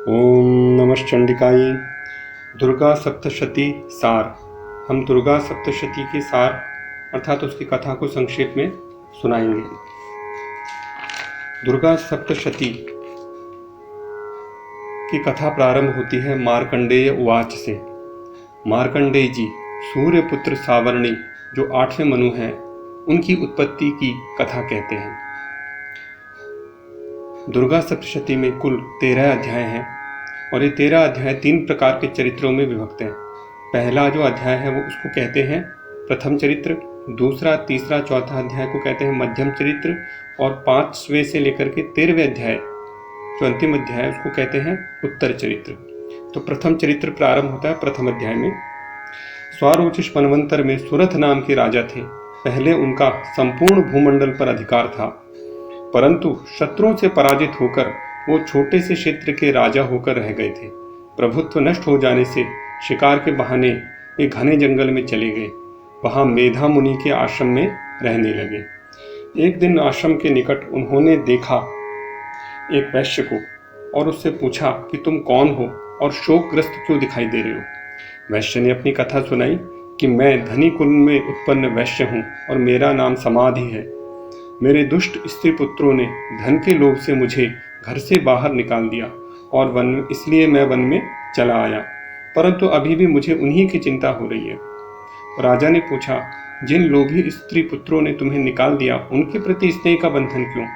ओम नमः चंडिकायै। दुर्गा सप्तशती सार। हम दुर्गा सप्तशती के सार अर्थात उसकी कथा को संक्षेप में सुनाएंगे। दुर्गा सप्तशती की कथा प्रारंभ होती है मार्कंडेय उवाच से। मार्कंडेय जी सूर्यपुत्र सावर्णी जो 8वें मनु हैं उनकी उत्पत्ति की कथा कहते हैं। दुर्गा सप्तशती में कुल 13 अध्याय हैं और ये 13 अध्याय 3 प्रकार के चरित्रों में विभक्त हैं। पहला जो अध्याय है वो उसको कहते हैं प्रथम चरित्र, दूसरा, तीसरा, चौथा अध्याय को कहते हैं मध्यम चरित्र और 5वें से लेकर के 13वें अध्याय जो अंतिम अध्याय है उसको कहते हैं उत्तर चरित्र। तो प्रथम चरित्र प्रारंभ होता है प्रथम अध्याय में। स्वारोचिष मनवंतर में सुरथ नाम के राजा थे। पहले उनका संपूर्ण भूमंडल पर अधिकार था, परंतु शत्रुओं से पराजित होकर वो छोटे से क्षेत्र के राजा होकर रह गए थे। प्रभुत्व नष्ट हो जाने से शिकार के बहाने वे घने जंगल में चले गए। वहां मेधा मुनि के आश्रम में रहने लगे। एक दिन आश्रम के निकट उन्होंने देखा एक वैश्य को और उससे पूछा कि तुम कौन हो और शोकग्रस्त क्यों दिखाई दे रहे हो। वैश्य ने अपनी कथा सुनाई कि मैं धनी कुल में उत्पन्न वैश्य हूँ और मेरा नाम समाधि है। मेरे दुष्ट स्त्री पुत्रों ने धन के लोभ से मुझे घर से बाहर निकाल दिया और इसलिए मैं वन में चला आया, परंतु अभी भी मुझे उन्हीं की चिंता हो रही है। राजा ने पूछा, जिन लोभी स्त्री पुत्रों ने तुम्हें निकाल दिया उनके प्रति स्नेह का बंधन क्यों?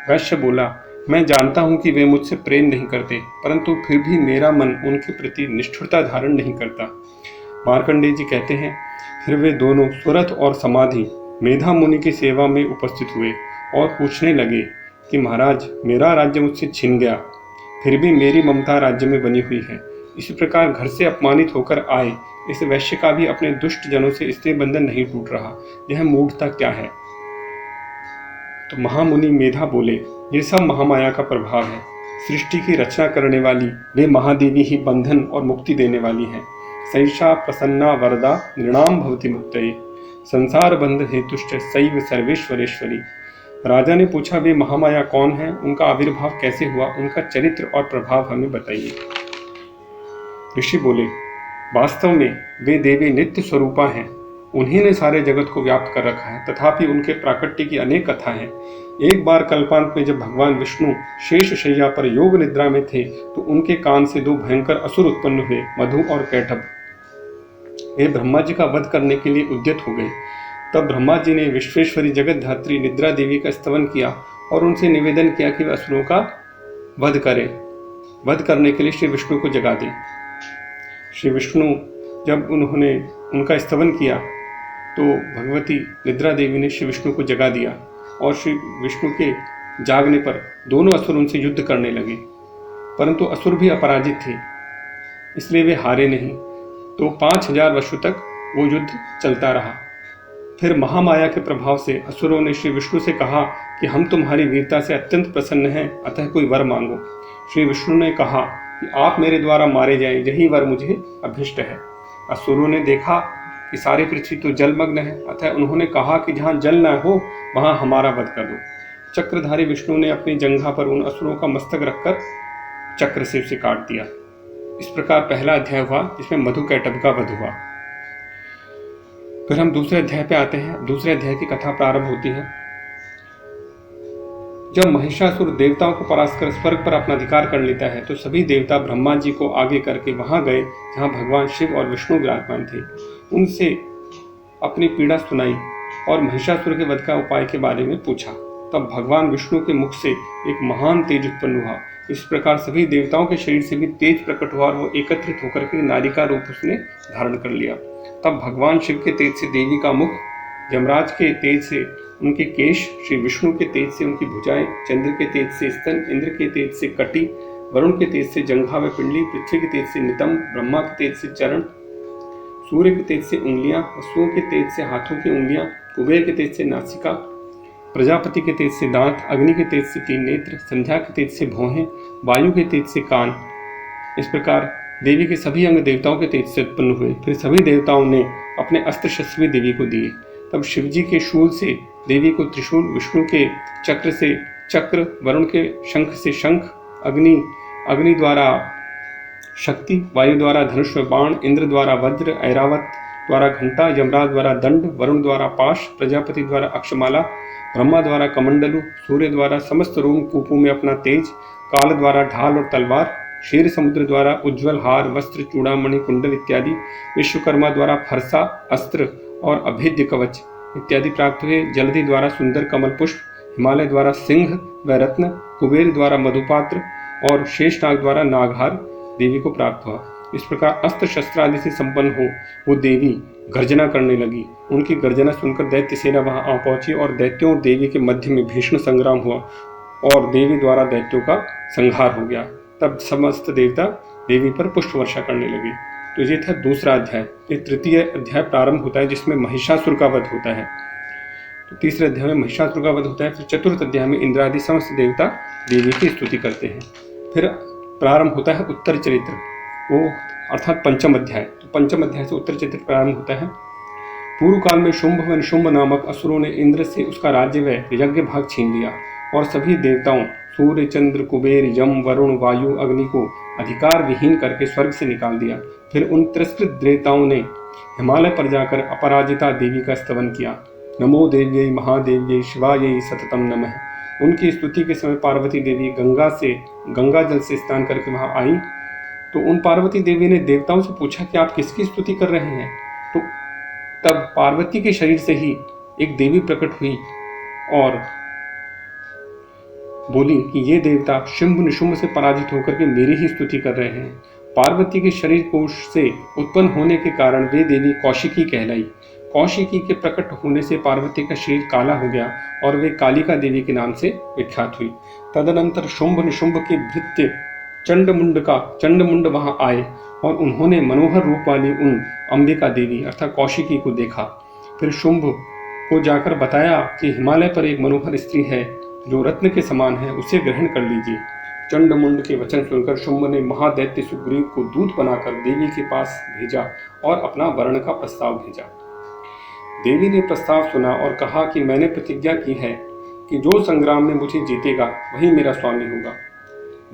वैश्य बोला, मैं जानता हूं कि वे मुझसे प्रेम नहीं करते, परंतु फिर भी मेरा मन उनके प्रति निष्ठुरता धारण नहीं करता। मार्कंडेय जी कहते हैं, फिर वे दोनों सुरथ और समाधि मेधा मुनि की सेवा में उपस्थित हुए और पूछने लगे कि महाराज, मेरा राज्य मुझसे छिन गया, फिर भी मेरी ममता राज्य में बनी हुई है। इसी प्रकार घर से अपमानित होकर आए इस वैश्य का भी अपने दुष्ट जनों से स्नेह बंधन नहीं टूट रहा। यह मूढ़ता क्या है? तो महामुनि मेधा बोले, ये सब महामाया का प्रभाव है। सृष्टि की रचना करने वाली वे महादेवी ही बंधन और मुक्ति देने वाली हैं। सैषा प्रसन्ना वरदा नृणाम भवति मुक्तये संसार बंध हेतुश्च सैव सर्वेश्वरेश्वरी। राजा ने पूछा, वे महामाया कौन है, उनका आविर्भाव कैसे हुआ, उनका चरित्र और प्रभाव हमें बताइए। ऋषि बोले, वास्तव में वे देवी नित्य स्वरूपा हैं। उन्हीं ने सारे जगत को व्याप्त कर रखा है, तथापि उनके प्राकट्य की अनेक कथा हैं। एक बार कल्पांत में जब भगवान विष्णु शेष शैया पर योग निद्रा में थे तो उनके कान से 2 भयंकर असुर उत्पन्न हुए, मधु और कैटभ। वे ब्रह्मा जी का वध करने के लिए उद्यत हो गए। तब ब्रह्मा जी ने विश्वेश्वरी जगत धात्री निद्रा देवी का स्तवन किया और उनसे निवेदन किया कि वे असुरों का वध करें। वध करने के लिए श्री विष्णु को जगा दें। श्री विष्णु जब उन्होंने उनका स्तवन किया तो भगवती निद्रा देवी ने श्री विष्णु को जगा दिया और श्री विष्णु के जागने पर दोनों असुर उनसे युद्ध करने लगे, परंतु असुर भी अपराजित थे, इसलिए वे हारे नहीं। तो 5000 वर्षों तक वो युद्ध चलता रहा। फिर महामाया के प्रभाव से असुरों ने श्री विष्णु से कहा कि हम तुम्हारी वीरता से अत्यंत प्रसन्न हैं, अतः कोई वर मांगो। श्री विष्णु ने कहा कि आप मेरे द्वारा मारे जाएं, यही वर मुझे अभिष्ट है। असुरों ने देखा कि सारी पृथ्वी तो जलमग्न है, अतः उन्होंने कहा कि जहाँ जल न हो वहाँ हमारा वध कर दो। चक्रधारी विष्णु ने अपनी जंघा पर उन असुरों का मस्तक रखकर चक्र से उसे काट दिया। इस प्रकार पहला अध्याय हुआ जिसमें मधु कैटभ का वध हुआ। फिर हम दूसरे अध्याय पे आते हैं। दूसरे अध्याय की कथा प्रारंभ होती है जब महिषासुर देवताओं को परास्त कर स्वर्ग पर अपना अधिकार कर लेता है तो सभी देवता ब्रह्मा जी को आगे करके वहां गए जहां भगवान शिव और विष्णु विराजमान थे। उनसे अपनी पीड़ा सुनाई और महिषासुर के वध का उपाय के बारे में पूछा। तब भगवान विष्णु के मुख से एक महान तेज उत्पन्न हुआ। इस प्रकार सभी देवताओं के शरीर से भी तेज प्रकट हुआ और वो एकत्रित होकर के नारी का रूप उसने धारण कर लिया। तब भगवान शिव के तेज से देवी का मुख, यमराज के तेज से उनके केश, श्री विष्णु के तेज से उनकी भुजाएं, चंद्र के तेज से स्तन, इंद्र के तेज से कटी, वरुण के तेज से जंघा व पिंडली, पृथ्वी के तेज से नितंब, ब्रह्मा के तेज से चरण, सूर्य के तेज से उंगलियां, वसुओं के तेज से हाथों की उंगलियां, कुबेर के तेज से नासिका, प्रजापति के तेज से दांत, अग्नि के तेज से 3 नेत्र, संध्या के तेज से भौहें, वायु के तेज से कान। इस प्रकार देवी के सभी अंग देवताओं के तेज से उत्पन्न हुए। फिर सभी देवताओं ने अपने अस्त्र शस्त्र भी देवी को दिए। तब शिवजी के शूल से देवी को त्रिशूल, विष्णु के चक्र से चक्र, वरुण के शंख से शंख, अग्नि अग्नि द्वारा शक्ति, वायु द्वारा धनुष में बाण, इंद्र द्वारा वज्र, ऐरावत द्वारा घंटा, यमराज द्वारा दंड, वरुण द्वारा पाश, प्रजापति द्वारा अक्षमाला, ब्रह्मा द्वारा कमंडलू, सूर्य द्वारा समस्त रोम कूपों में अपना तेज, काल द्वारा ढाल और तलवार, क्षीर समुद्र द्वारा उज्ज्वल हार, वस्त्र, चूड़ामणि, कुंडल इत्यादि, विश्वकर्मा द्वारा फरसा, अस्त्र और अभेद्य कवच इत्यादि प्राप्त हुए, जलधि द्वारा सुंदर कमल पुष्प, हिमालय द्वारा सिंह व रत्न, कुबेर द्वारा मधुपात्र और शेषनाग द्वारा नागहार देवी को प्राप्त हुआ। इस प्रकार अस्त्र शस्त्र आदि से संपन्न हो वो देवी गर्जना करने लगी। उनकी गर्जना सुनकर दैत्य सेना वहां आ पहुंची और दैत्यों और देवी के मध्य में भीषण संग्राम हुआ और देवी द्वारा दैत्यों का संहार हो गया। तब समस्त देवता देवी पर पुष्प वर्षा करने लगे। तो ये था दूसरा अध्याय। ये तृतीय अध्याय प्रारंभ होता है जिसमें महिषासुर का वध होता है। तो तीसरे अध्याय में महिषासुर का वध होता है। फिर चतुर्थ अध्याय में इंद्रादि समस्त देवता देवी की स्तुति करते हैं। फिर प्रारंभ होता है उत्तर चरित्र, वो अर्थात पंचम अध्याय। तो पंचम अध्याय से उत्तर चरित्र प्रारंभ होता है। पूर्व काल में शुंभ व निशुंभ नामक असुरों ने इंद्र से उसका राज्य व यज्ञ भाग छीन लिया और सभी देवताओं सूर्य, चंद्र, कुबेर, यम, वरुण, वायु, अग्नि को अधिकार विहीन करके स्वर्ग से निकाल दिया। फिर उन तिरस्कृत देवताओं ने हिमालय पर जाकर अपराजिता देवी का स्तवन किया। नमो देव्यै महादेव्यै शिवायै सततम नमः। उनकी स्तुति के समय पार्वती देवी गंगा जल से स्नान करके वहां आई। तो उन पार्वती देवी ने देवताओं से पूछा कि आप किसकी स्तुति कर रहे हैं। तो तब पार्वती के शरीर से ही एक देवी प्रकट हुई और बोली कि ये देवता शुंभ निशुंभ से पराजित होकर के मेरी ही स्तुति कर रहे हैं। पार्वती के शरीर कोश से उत्पन्न होने के कारण वे देवी कौशिकी कहलाई। कौशिकी के प्रकट होने से पार्वती का शरीर काला हो गया और वे कालिका देवी के नाम से विख्यात हुई। तदनंतर शुंभ निशुंभ के भृत्य चंडमुंड वहां आए और उन्होंने मनोहर रूप वाली उन अंबिका देवी अर्थात कौशिकी को देखा। फिर शुंभ को जाकर बताया कि हिमालय पर एक मनोहर स्त्री है जो रत्न के समान है, उसे ग्रहण कर लीजिए। चंडमुंड के वचन सुनकर शुंभ ने महादैत्य सुग्रीव को दूत बनाकर देवी के पास भेजा और अपना वर्ण का प्रस्ताव भेजा। देवी ने प्रस्ताव सुना और कहा कि मैंने प्रतिज्ञा की है कि जो संग्राम में मुझे जीतेगा वही मेरा स्वामी होगा।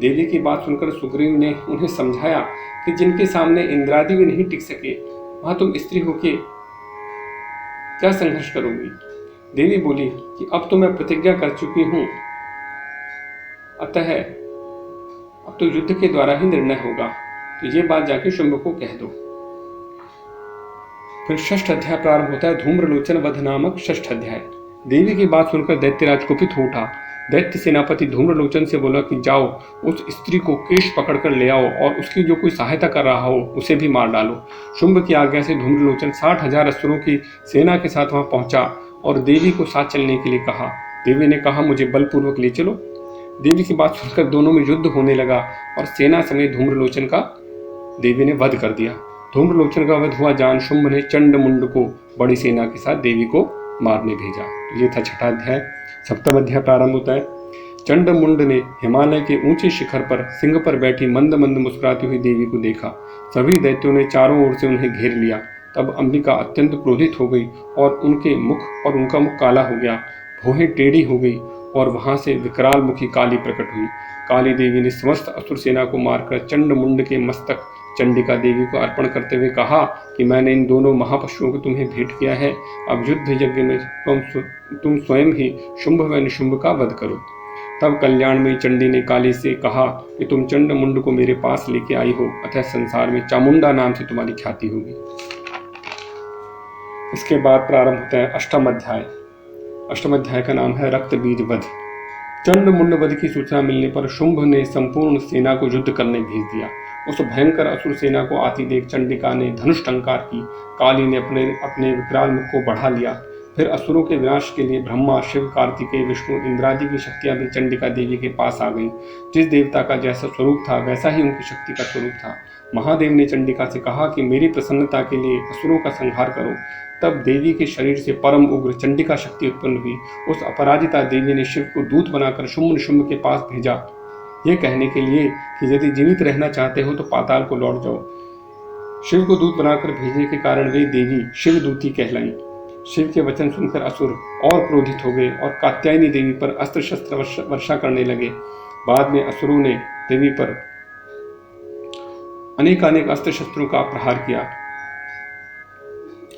देवी की बात सुनकर सुग्रीव ने उन्हें समझाया कि जिनके सामने इंद्रादि भी नहीं टिक सके वहां तुम स्त्री होके क्या संघर्ष करोगी। देवी बोली कि अब तो मैं प्रतिज्ञा कर चुकी हूं, अतः अब तो युद्ध के द्वारा ही निर्णय होगा। तो ये बात जाके शुंभ को कह दो। फिर षष्ठ अध्याय प्रारंभ होता है। धूम्रलोचन वध नामक षष्ठ अध्याय। देवी की बात सुनकर दैत्यराज कुपित हो उठा। दैत्य सेनापति धूम्रलोचन से बोला कि जाओ उस स्त्री को केश पकड़कर ले आओ और उसकी जो कोई सहायता कर रहा हो उसे भी मार डालो। शुंभ की आज्ञा से धूम्रलोचन 60,000 असुरों की सेना के साथ वहां पहुंचा और देवी को साथ चलने के लिए कहा। देवी ने कहा मुझे बलपूर्वक ले चलो। देवी की बात सुनकर दोनों में युद्ध होने लगा और सेना समेत धूम्रलोचन का देवी ने वध कर दिया। धूम्रलोचन का वध हुआ जान शुंभ ने चंडमुंड को बड़ी सेना के साथ देवी को मारने भेजा। ये था छठा अध्याय। सप्तम अध्याय प्रारंभ होता है। चंडमुंड ने हिमालय के ऊंचे शिखर पर सिंह पर बैठी मंद मंद मुस्कुराती हुई देवी को देखा। सभी दैत्यों ने चारों ओर से उन्हें घेर लिया। तब अंबिका अत्यंत क्रोधित हो गई और उनका मुख काला हो गया, भौहें टेढ़ी हो गई और वहां से विकराल मुखी काली प्रकट हुई। काली देवी ने समस्त असुर सेना को मारकर चंडमुंड के मस्तक चंडिका देवी को अर्पण करते हुए कहा कि मैंने इन दोनों महापशुओं को तुम्हें भेंट किया है। अब युद्ध यज्ञ में तुम स्वयं ही शुंभ व निशुंभ का वध करो। तब कल्याणमयी चंडी ने काली से कहा कि तुम चंडमुंड को मेरे पास लेके आई हो, अतः संसार में चामुंडा नाम से तुम्हारी ख्याति होगी। इसके बाद प्रारंभ होता है अष्टम अध्याय। अष्टम अध्याय का नाम है रक्त बीज वध। चंडमुंड वध की सूचना मिलने पर शुंभ ने संपूर्ण सेना को युद्ध करने भेज दिया। उस भयंकर असुर सेना को आती देख चंडिका ने धनुष टंकार की। काली ने अपने विकराल मुख को बढ़ा लिया। फिर असुरों के विनाश के लिए ब्रह्मा, शिव, कार्तिकेय, विष्णु, इंद्रादि की शक्तियां भी चंडिका देवी के पास आ गईं। जिस देवता का जैसा स्वरूप था वैसा ही उनकी शक्ति का स्वरूप था। महादेव ने चंडिका से कहा कि मेरी प्रसन्नता के लिए असुरों का संहार करो। तब देवी के शरीर से परम उग्र चंडिका शक्ति उत्पन्न हुई। उस अपराजिता देवी ने शिव को दूत बनाकर शुंभ निशुंभ के पास भेजा, यह कहने के लिए कि यदि जीवित रहना चाहते हो तो पाताल को लौट जाओ। शिव को दूत बनाकर भेजने के कारण वे देवी शिवदूती कहलाई। शिव के वचन सुनकर असुर और क्रोधित हो गए और कात्यायनी देवी पर अस्त्र शस्त्र वर्षा करने लगे। बाद में असुरों ने देवी पर अनेकानेक अस्त्र शस्त्रों का प्रहार किया।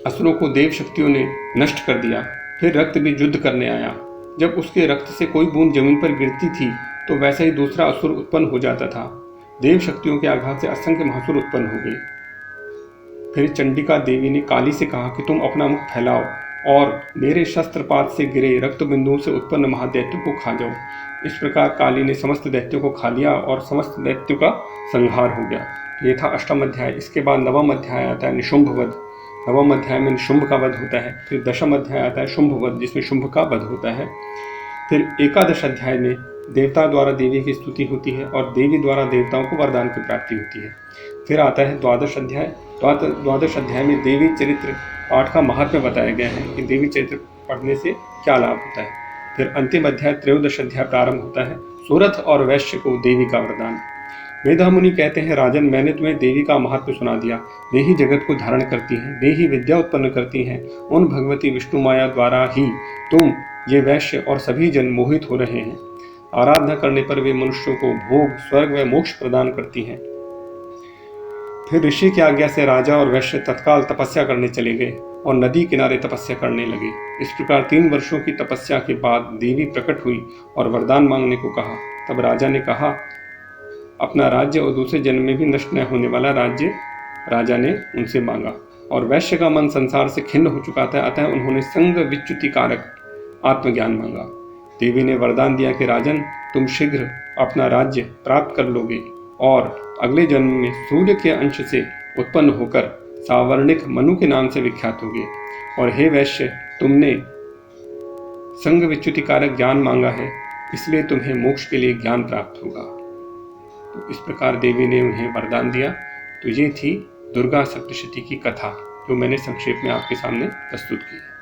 असुरों को देव शक्तियों ने नष्ट कर दिया। फिर रक्त भी युद्ध करने आया। जब उसके रक्त से कोई बूंद जमीन पर गिरती थी तो वैसे ही दूसरा असुर उत्पन्न हो जाता था। देव शक्तियों के आघात से असंख्य महासुर उत्पन्न हो गए। फिर चंडिका देवी ने काली से कहा कि तुम अपना मुख फैलाओ और मेरे शस्त्रपात से गिरे रक्त बिंदुओं से उत्पन्न महादैत्यों को खा जाओ। इस प्रकार काली ने समस्त दैत्यों को खा लिया और समस्त दैत्यों का संहार हो गया। ये था अष्टम अध्याय। इसके बाद नवम अध्याय आता है निशुंभ वध। नवम अध्याय में शुंभ का वध होता है। फिर दशम अध्याय आता है शुंभ वध, जिसमें शुंभ का वध होता है। फिर एकादश अध्याय में देवता द्वारा देवी की स्तुति होती है और देवी द्वारा देवताओं को वरदान की प्राप्ति होती है। फिर आता है द्वादश अध्याय। द्वादश अध्याय में देवी चरित्र पाठ का महात्म्य बताया गया है कि देवी चरित्र पढ़ने से क्या लाभ होता है। फिर अंतिम अध्याय त्रयोदश अध्याय प्रारंभ होता है सूरथ और वैश्य को देवी का वरदान। वेदा मुनि कहते हैं, राजन, मैंने तुम्हें देवी का महत्व सुना दिया। वे ही जगत को धारण करती हैं, वे ही विद्या उत्पन्न करती हैं। उन भगवती विष्णु माया द्वारा ही तुम ये वैश्य और सभी जन मोहित हो रहे हैं। आराधना करने पर वे मनुष्यों को भोग, स्वर्ग व मोक्ष प्रदान करती हैं। फिर ऋषि की आज्ञा से राजा और वैश्य तत्काल तपस्या करने चले गए और नदी किनारे तपस्या करने लगे। इस प्रकार 3 वर्षों की तपस्या के बाद देवी प्रकट हुई और वरदान मांगने को कहा। तब राजा ने कहा, अपना राज्य और दूसरे जन्म में भी नष्ट न होने वाला राज्य राजा ने उनसे मांगा। और वैश्य का मन संसार से खिन्न हो चुका था, अतः उन्होंने संग विच्युति कारक आत्मज्ञान मांगा। देवी ने वरदान दिया कि राजन, तुम शीघ्र अपना राज्य प्राप्त कर लोगे और अगले जन्म में सूर्य के अंश से उत्पन्न होकर सावर्णिक मनु के नाम से विख्यात होगे। और हे वैश्य, तुमने संग विच्युति कारक ज्ञान मांगा है, इसलिए तुम्हें मोक्ष के लिए ज्ञान प्राप्त होगा। तो इस प्रकार देवी ने उन्हें वरदान दिया। तो ये थी दुर्गा सप्तशती की कथा, जो मैंने संक्षेप में आपके सामने प्रस्तुत की है।